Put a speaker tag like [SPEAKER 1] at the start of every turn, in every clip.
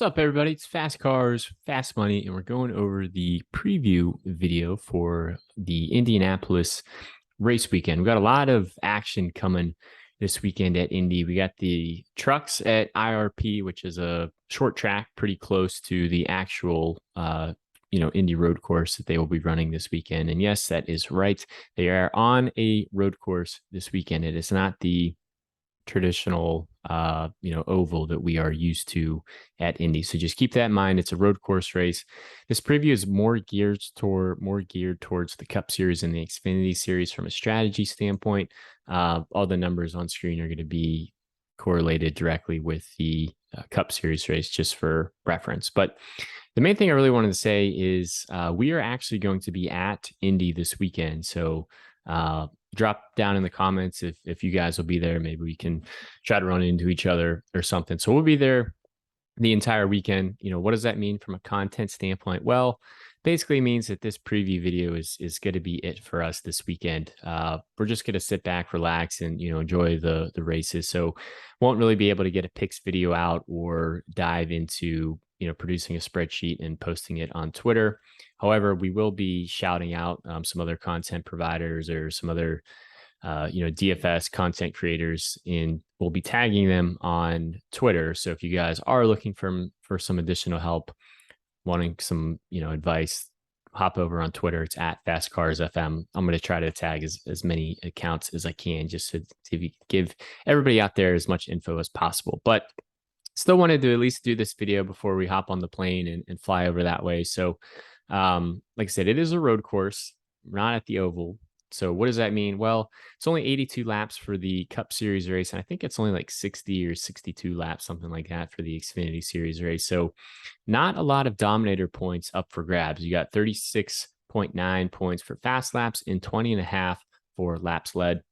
[SPEAKER 1] What's up, everybody? It's Fast Cars, Fast Money, and we're going over the preview video for the Indianapolis race weekend. We got a lot of action coming this weekend at Indy. We got the trucks at IRP, which is a short track pretty close to the actual Indy road course that they will be running this weekend. And yes, that is right. They are on a road course this weekend. It is not the traditional oval that we are used to at Indy. So just keep that in mind. It's a road course race. This preview is more geared towards the Cup Series and the Xfinity Series from a strategy standpoint. All the numbers on screen are going to be correlated directly with the Cup Series race, just for reference. But the main thing I really wanted to say is we are actually going to be at Indy this weekend. So drop down in the comments if you guys will be there. Maybe we can try to run into each other or something. So we'll be there the entire weekend. What does that mean from a content standpoint? Well, basically means that this preview video is going to be it for us this weekend. We're just going to sit back, relax, and enjoy the races. So won't really be able to get a picks video out or dive into producing a spreadsheet and posting it on Twitter. However, we will be shouting out some other content providers or some other DFS content creators, and we'll be tagging them on Twitter. So if you guys are looking for some additional help, wanting some advice, hop over on Twitter. It's at FastCarsFM. I'm going to try to tag as many accounts as I can, just to give everybody out there as much info as possible. But still wanted to at least do this video before we hop on the plane and fly over that way. So like I said, it is a road course, not at the oval. So what does that mean? Well, it's only 82 laps for the Cup Series race, and I think it's only like 60 or 62 laps, something like that, for the Xfinity Series race. So not a lot of Dominator points up for grabs. You got 36.9 points for fast laps and 20.5 for laps led.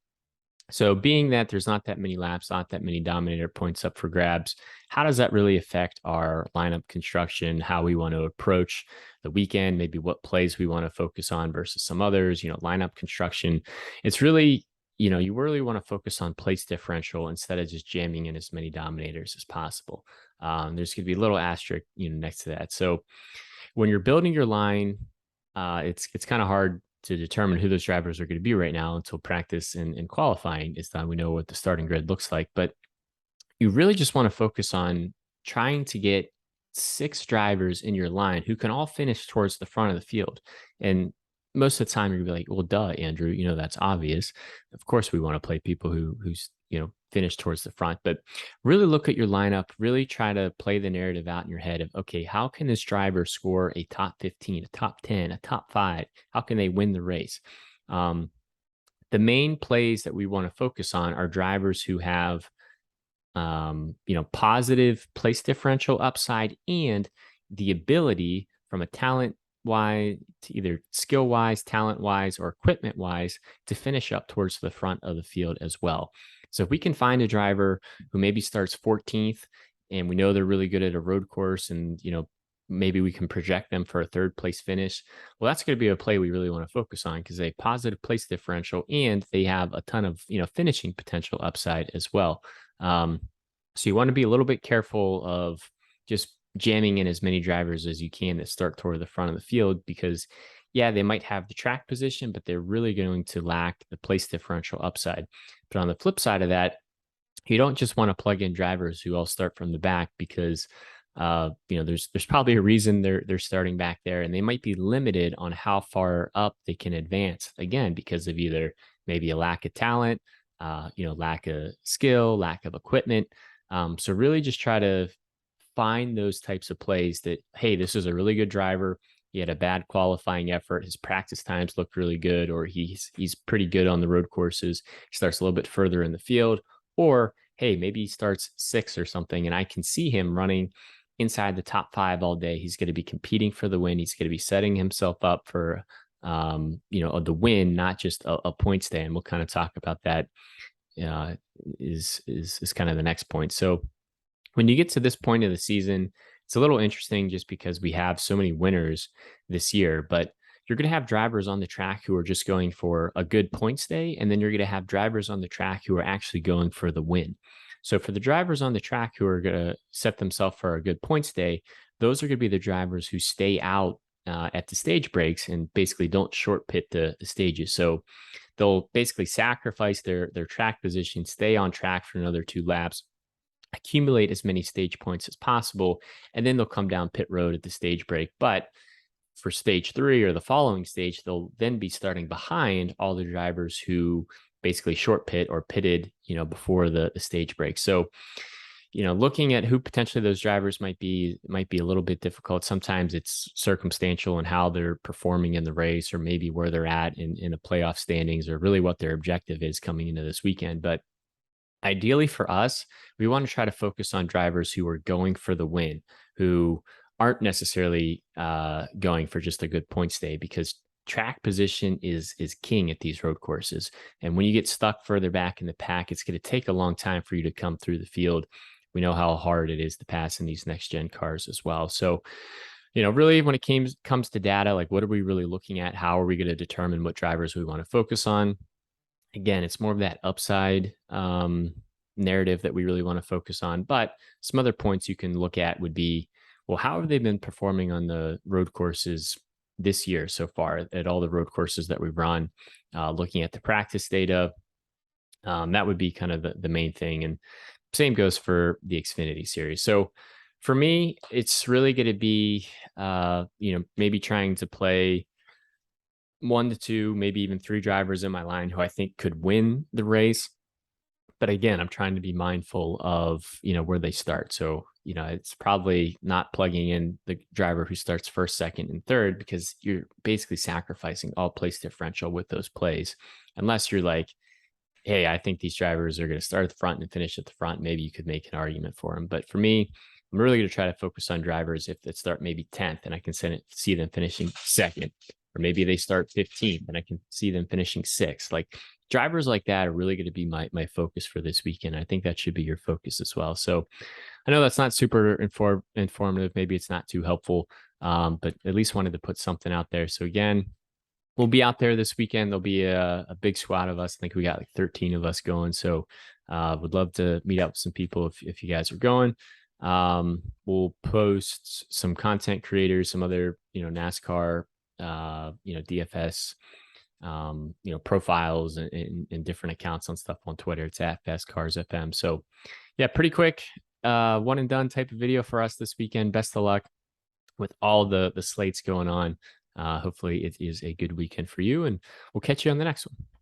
[SPEAKER 1] So being that there's not that many laps, not that many Dominator points up for grabs, how does that really affect our lineup construction, how we want to approach the weekend, maybe what plays we want to focus on versus some others, lineup construction? It's really, you really want to focus on place differential instead of just jamming in as many Dominators as possible. There's going to be a little asterisk, next to that. So when you're building your line, it's kind of hard to determine who those drivers are going to be right now until practice and qualifying is done. We know what the starting grid looks like, but you really just want to focus on trying to get 6 drivers in your line who can all finish towards the front of the field. And most of the time you're gonna be like, well, duh, Andrew, that's obvious. Of course we want to play people who's finish towards the front, but really look at your lineup, really try to play the narrative out in your head of, okay, how can this driver score a top 15, a top 10, a top 5? How can they win the race? The main plays that we want to focus on are drivers who have positive place differential upside and the ability from a talent wise to either skill wise, talent wise, or equipment wise to finish up towards the front of the field as well. So if we can find a driver who maybe starts 14th and we know they're really good at a road course and, maybe we can project them for a 3rd place finish, well, that's going to be a play we really want to focus on because they have positive place differential and they have a ton of, finishing potential upside as well. So you want to be a little bit careful of just jamming in as many drivers as you can that start toward the front of the field because, yeah, they might have the track position, but they're really going to lack the place differential upside. But on the flip side of that, you don't just want to plug in drivers who all start from the back because, there's probably a reason they're starting back there, and they might be limited on how far up they can advance. Again, because of either maybe a lack of talent, lack of skill, lack of equipment. So really just try to find those types of plays that, hey, this is a really good driver. He had a bad qualifying effort. His practice times looked really good, or he's pretty good on the road courses. He starts a little bit further in the field, or hey, maybe he starts 6th or something, and I can see him running inside the top 5 all day. He's going to be competing for the win. He's going to be setting himself up for the win, not just a point stay. And we'll kind of talk about that. Is kind of the next point. So when you get to this point of the season, it's a little interesting just because we have so many winners this year, but you're going to have drivers on the track who are just going for a good point stay. And then you're going to have drivers on the track who are actually going for the win. So for the drivers on the track who are going to set themselves for a good points day, those are going to be the drivers who stay out at the stage breaks and basically don't short pit the stages. So they'll basically sacrifice their track position, stay on track for another 2 laps, accumulate as many stage points as possible, and then they'll come down pit road at the stage break. But for stage 3 or the following stage, they'll then be starting behind all the drivers who basically short pit or pitted, before the stage break. So, looking at who potentially those drivers might be a little bit difficult. Sometimes it's circumstantial in how they're performing in the race, or maybe where they're at in the playoff standings, or really what their objective is coming into this weekend. But ideally for us, we want to try to focus on drivers who are going for the win, who aren't necessarily going for just a good points day, because track position is king at these road courses. And when you get stuck further back in the pack, it's going to take a long time for you to come through the field. We know how hard it is to pass in these next gen cars as well. So, really when it comes to data, like what are we really looking at? How are we going to determine what drivers we want to focus on? Again, it's more of that upside narrative that we really want to focus on. But some other points you can look at would be, well, how have they been performing on the road courses this year so far, at all the road courses that we've run? Looking at the practice data, that would be kind of the main thing. And same goes for the Xfinity series. So for me, it's really going to be, maybe trying to play 1 to 2, maybe even 3 drivers in my line who I think could win the race. But again, I'm trying to be mindful of, where they start. So, it's probably not plugging in the driver who starts first, second, and third, because you're basically sacrificing all place differential with those plays. Unless you're like, hey, I think these drivers are going to start at the front and finish at the front. Maybe you could make an argument for them. But for me, I'm really going to try to focus on drivers if they start maybe 10th and I can see them finishing second, or maybe they start 15th and I can see them finishing 6th. Like drivers like that are really going to be my focus for this weekend. I think that should be your focus as well. So I know that's not super informative. Maybe it's not too helpful, but at least wanted to put something out there. So again, we'll be out there this weekend. There'll be a big squad of us. I think we got like 13 of us going. So would love to meet up with some people if you guys are going. We'll post some content creators, some other, NASCAR, DFS, profiles and different accounts on stuff on Twitter. It's at Fast Cars FM. So yeah, pretty quick, one and done type of video for us this weekend. Best of luck with all the slates going on. Hopefully it is a good weekend for you, and we'll catch you on the next one.